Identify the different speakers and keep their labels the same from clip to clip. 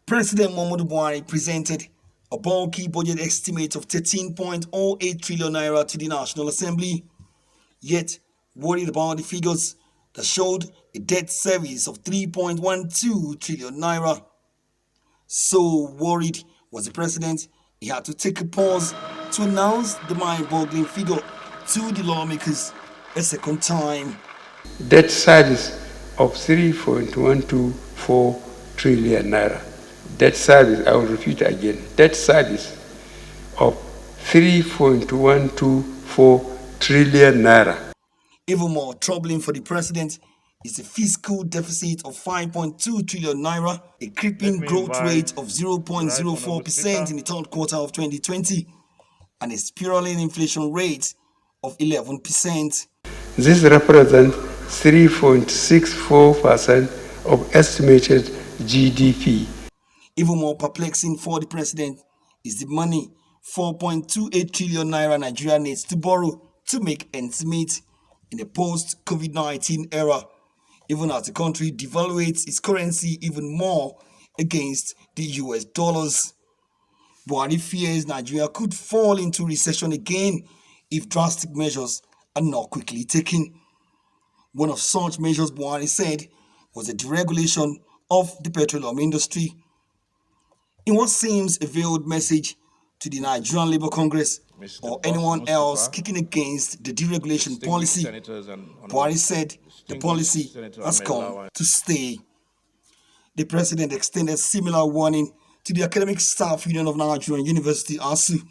Speaker 1: President Omor Bazuaye presented a bulky budget estimate of 13.08 trillion naira to the National Assembly, yet worried about the figures that showed a debt service of 3.12 trillion naira. So worried was the president, he had to take a pause to announce the mind-boggling figure to the lawmakers a second time.
Speaker 2: Debt service of 3.124 trillion naira. Debt service, I will repeat again, debt service of 3.124 trillion naira.
Speaker 1: Even more troubling for the president is a fiscal deficit of 5.2 trillion naira, a creeping growth rate of 0.04% in the third quarter of 2020, and a spiraling inflation rate of 11%.
Speaker 2: This represents 3.64% of estimated GDP.
Speaker 1: Even more perplexing for the president is the money 4.28 trillion naira Nigeria needs to borrow to make ends meet in a post-COVID-19 era, even as the country devaluates its currency even more against the US dollars. Buhari fears Nigeria could fall into recession again if drastic measures are not quickly taken. One of such measures, Buhari said, was the deregulation of the petroleum industry. In what seems a veiled message to the Nigerian Labour Congress or anyone else kicking against the deregulation policy, Buhari said the policy has come to stay. The president extended similar warning to the Academic Staff Union of Nigerian University, ASU,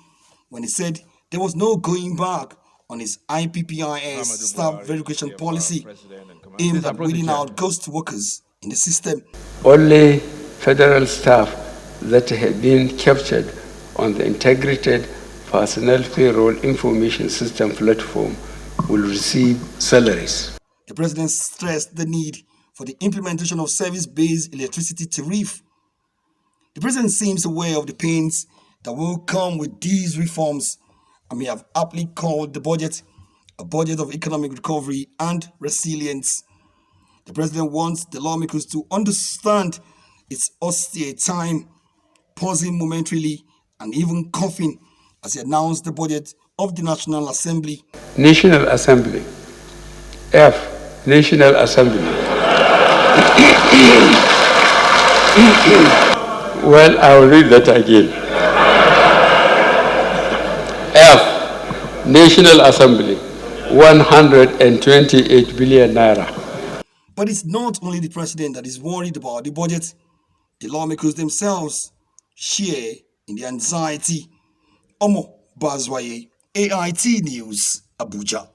Speaker 1: when he said there was no going back on his IPPIS staff verification policy aimed at weeding out ghost workers in the system.
Speaker 2: Only federal staff that have been captured on the integrated personnel payroll information system platform will receive salaries.
Speaker 1: The president stressed the need for the implementation of service-based electricity tariff. The president seems aware of the pains that will come with these reforms and may have aptly called the budget a budget of economic recovery and resilience. The president wants the lawmakers to understand its austere time, pausing momentarily and even coughing as he announced the budget of the National Assembly.
Speaker 2: National Assembly. F. National Assembly. Well, I will read that again. F. National Assembly. 128 billion naira.
Speaker 1: But it's not only the president that is worried about the budget. The lawmakers themselves share in the anxiety. Omor Bazuaye, AIT News, Abuja.